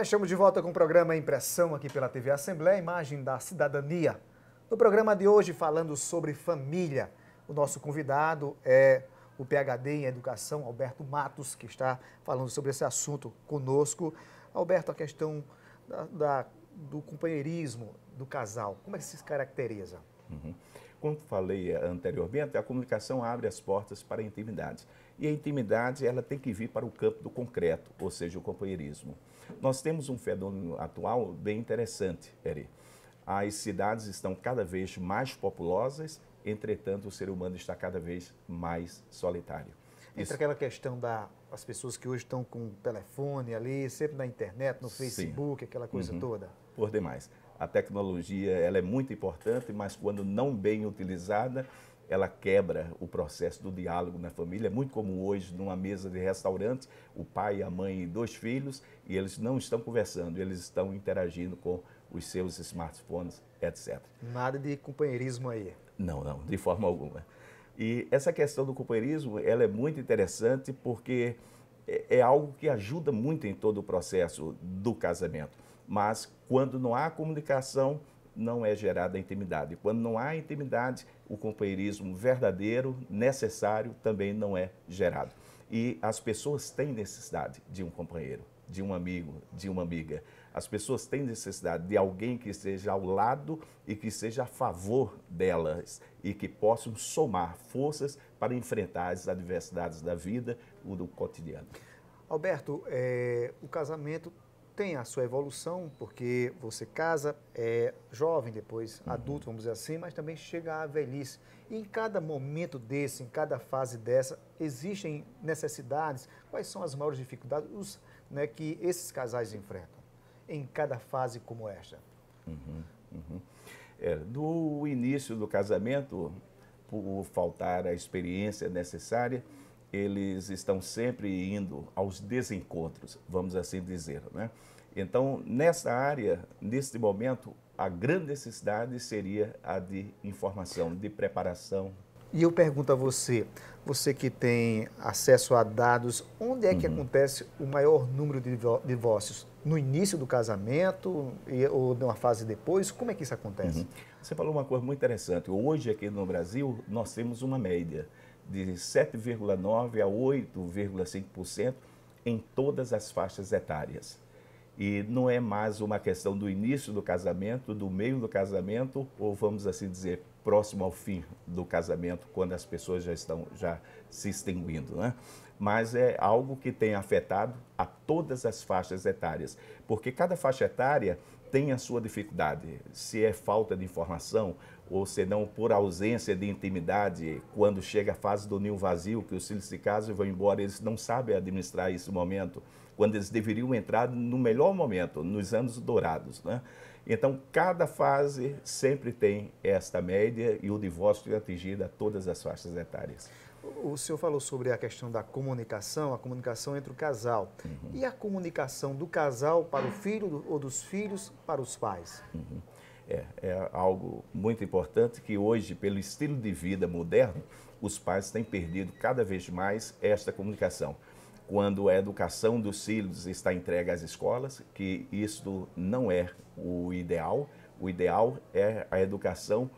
Já estamos de volta com o programa Impressão aqui pela TV Assembleia, Imagem da Cidadania. No programa de hoje, falando sobre família, o nosso convidado é o PhD em Educação, Alberto Matos, que está falando sobre esse assunto conosco. Alberto, a questão do companheirismo do casal, como é que se caracteriza? Como falei anteriormente, a comunicação abre as portas para a intimidade. E a intimidade, ela tem que vir para o campo do concreto, ou seja, o companheirismo. Nós temos um fenômeno atual bem interessante, Eri. As cidades estão cada vez mais populosas, entretanto, o ser humano está cada vez mais solitário. Entre aquela questão das pessoas que hoje estão com o telefone ali, sempre na internet, no Facebook, aquela coisa toda. Por demais. A tecnologia, ela é muito importante, mas quando não bem utilizada, ela quebra o processo do diálogo na família. É muito comum hoje, numa mesa de restaurante, o pai, a mãe e 2 filhos, e eles não estão conversando, eles estão interagindo com os seus smartphones, etc. Nada de companheirismo aí. Não, de forma alguma. E essa questão do companheirismo, ela é muito interessante porque é algo que ajuda muito em todo o processo do casamento. Mas quando não há comunicação, não é gerada a intimidade. Quando não há intimidade, o companheirismo verdadeiro, necessário, também não é gerado. E as pessoas têm necessidade de um companheiro, de um amigo, de uma amiga. As pessoas têm necessidade de alguém que esteja ao lado e que seja a favor delas e que possam somar forças para enfrentar as adversidades da vida ou do cotidiano. Alberto, o casamento tem a sua evolução, porque você casa, é jovem, depois adulto, vamos dizer assim, mas também chega à velhice. E em cada momento desse, em cada fase dessa, existem necessidades. Quais são as maiores dificuldades que esses casais enfrentam em cada fase como esta? Do início do casamento, por faltar a experiência necessária, eles estão sempre indo aos desencontros, vamos assim dizer, né? Então, nessa área, neste momento, a grande necessidade seria a de informação, de preparação. E eu pergunto a você, você que tem acesso a dados, onde é que acontece o maior número de divórcios? No início do casamento ou numa fase depois? Como é que isso acontece? Você falou uma coisa muito interessante. Hoje, aqui no Brasil, nós temos uma média de 7,9% a 8,5% em todas as faixas etárias. E não é mais uma questão do início do casamento, do meio do casamento, ou vamos assim dizer, próximo ao fim do casamento, quando as pessoas já estão se extinguindo, né? Mas é algo que tem afetado a todas as faixas etárias, porque cada faixa etária tem a sua dificuldade, se é falta de informação ou se não por ausência de intimidade, quando chega a fase do ninho vazio, que os filhos se casam e vão embora, eles não sabem administrar esse momento, quando eles deveriam entrar no melhor momento, nos anos dourados, né? Então, cada fase sempre tem esta média e o divórcio é atingido a todas as faixas etárias. O senhor falou sobre a questão da comunicação, a comunicação entre o casal. E a comunicação do casal para o filho ou dos filhos para os pais? É algo muito importante que hoje, pelo estilo de vida moderno, os pais têm perdido cada vez mais esta comunicação. Quando a educação dos filhos está entregue às escolas, que isso não é o ideal é a educação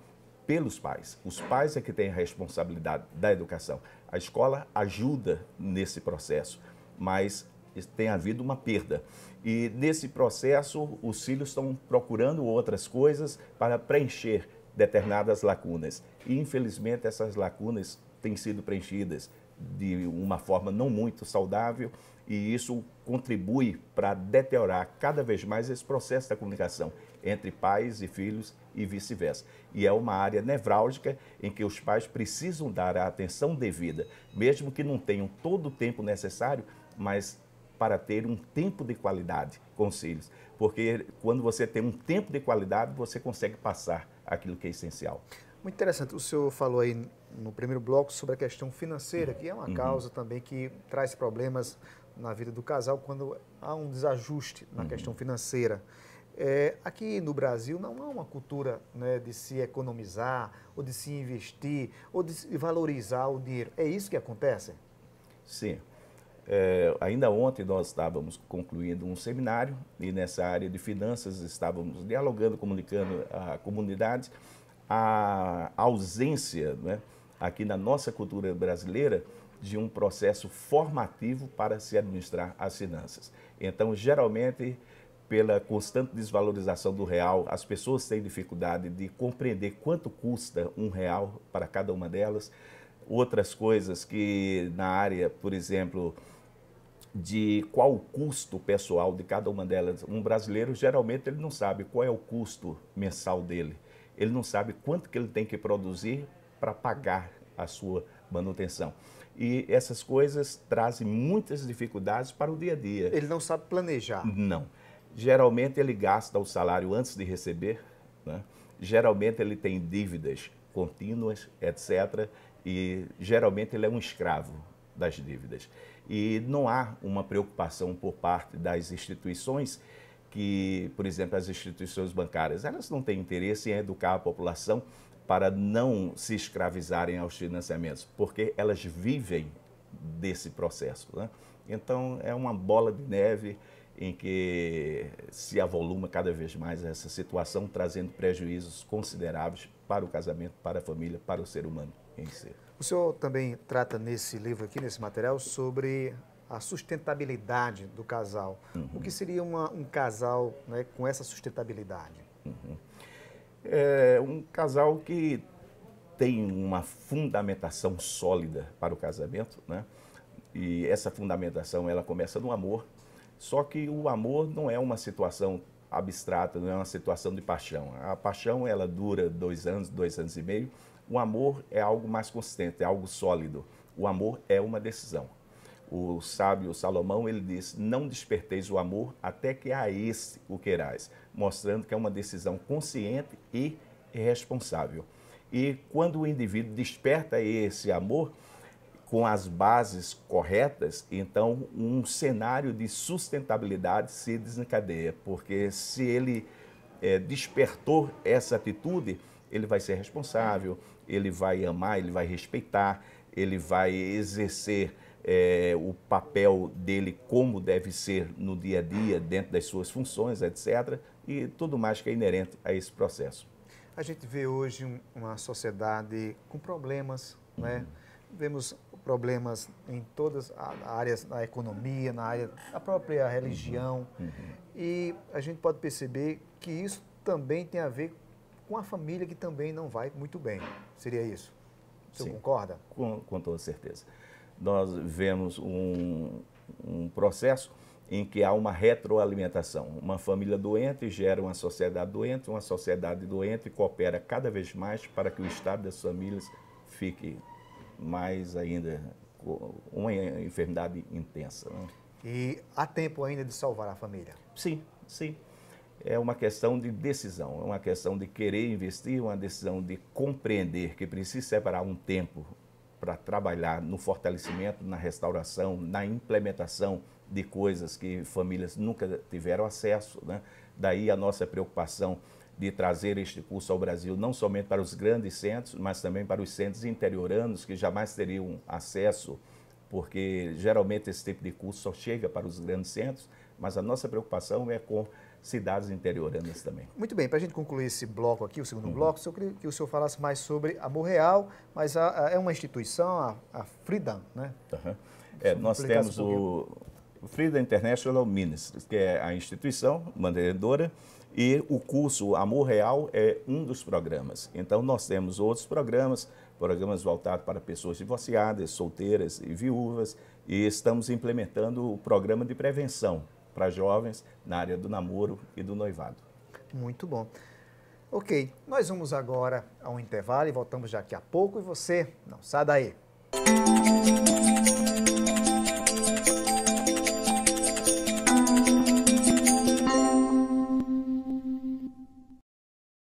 pelos pais. Os pais é que têm a responsabilidade da educação. A escola ajuda nesse processo, mas tem havido uma perda. E nesse processo, os filhos estão procurando outras coisas para preencher determinadas lacunas. E, infelizmente, essas lacunas têm sido preenchidas de uma forma não muito saudável e isso contribui para deteriorar cada vez mais esse processo da comunicação entre pais e filhos e vice-versa. E é uma área nevrálgica em que os pais precisam dar a atenção devida, mesmo que não tenham todo o tempo necessário, mas para ter um tempo de qualidade com os filhos. Porque quando você tem um tempo de qualidade, você consegue passar aquilo que é essencial. Muito interessante. O senhor falou aí no primeiro bloco sobre a questão financeira, que é uma causa também que traz problemas na vida do casal quando há um desajuste na questão financeira. Aqui no Brasil não há uma cultura, né, de se economizar, ou de se investir, ou de se valorizar o dinheiro. É isso que acontece? Sim. Ainda ontem nós estávamos concluindo um seminário e nessa área de finanças estávamos dialogando, comunicando à comunidade a ausência, né, aqui na nossa cultura brasileira de um processo formativo para se administrar as finanças. Então, geralmente, pela constante desvalorização do real, as pessoas têm dificuldade de compreender quanto custa R$ 1 para cada uma delas. Outras coisas que na área, por exemplo, de qual o custo pessoal de cada uma delas. Um brasileiro, geralmente, ele não sabe qual é o custo mensal dele. Ele não sabe quanto que ele tem que produzir para pagar a sua manutenção. E essas coisas trazem muitas dificuldades para o dia a dia. Ele não sabe planejar. Não. Geralmente ele gasta o salário antes de receber, né? Geralmente ele tem dívidas contínuas, etc. E geralmente ele é um escravo das dívidas. E não há uma preocupação por parte das instituições que, por exemplo, as instituições bancárias, elas não têm interesse em educar a população para não se escravizarem aos financiamentos, porque elas vivem desse processo, né? Então, é uma bola de neve em que se avoluma cada vez mais essa situação, trazendo prejuízos consideráveis para o casamento, para a família, para o ser humano em si. O senhor também trata nesse livro aqui, nesse material, sobre a sustentabilidade do casal. O que seria um casal, né, com essa sustentabilidade? É um casal que tem uma fundamentação sólida para o casamento, né? E essa fundamentação, ela começa no amor, só que o amor não é uma situação abstrata, não é uma situação de paixão. A paixão, ela dura 2 anos, 2 anos e meio. O amor é algo mais consistente, é algo sólido. O amor é uma decisão. O sábio Salomão, ele diz, não desperteis o amor até que a esse o queirais, mostrando que é uma decisão consciente e responsável. E quando o indivíduo desperta esse amor com as bases corretas, então um cenário de sustentabilidade se desencadeia, porque se ele despertou essa atitude, ele vai ser responsável, ele vai amar, ele vai respeitar, ele vai exercer o papel dele como deve ser no dia a dia, dentro das suas funções, etc. E tudo mais que é inerente a esse processo. A gente vê hoje uma sociedade com problemas, né? Vemos problemas em todas as áreas, na economia, na área da própria religião. E a gente pode perceber que isso também tem a ver com a família que também não vai muito bem. Seria isso? O senhor concorda? Com toda certeza. Nós vemos um processo em que há uma retroalimentação. Uma família doente gera uma sociedade doente coopera cada vez mais para que o estado das famílias fique mais ainda com uma enfermidade intensa, né? E há tempo ainda de salvar a família? Sim, sim. É uma questão de decisão, é uma questão de querer investir, uma decisão de compreender que precisa separar um tempo para trabalhar no fortalecimento, na restauração, na implementação de coisas que famílias nunca tiveram acesso, né? Daí a nossa preocupação de trazer este curso ao Brasil, não somente para os grandes centros, mas também para os centros interioranos que jamais teriam acesso, porque geralmente esse tipo de curso só chega para os grandes centros, mas a nossa preocupação é com cidades interioranas também. Muito bem, para a gente concluir esse bloco aqui, o segundo bloco, eu queria que o senhor falasse mais sobre a Amor Real, mas é uma instituição, a Freedom, né? Nós temos o Freedom International Ministries, que é a instituição mantenedora, e o curso Amor Real é um dos programas. Então, nós temos outros programas voltados para pessoas divorciadas, solteiras e viúvas, e estamos implementando o programa de prevenção para jovens na área do namoro e do noivado. Muito bom. Ok, nós vamos agora a um intervalo e voltamos daqui a pouco. E você, não sai daí.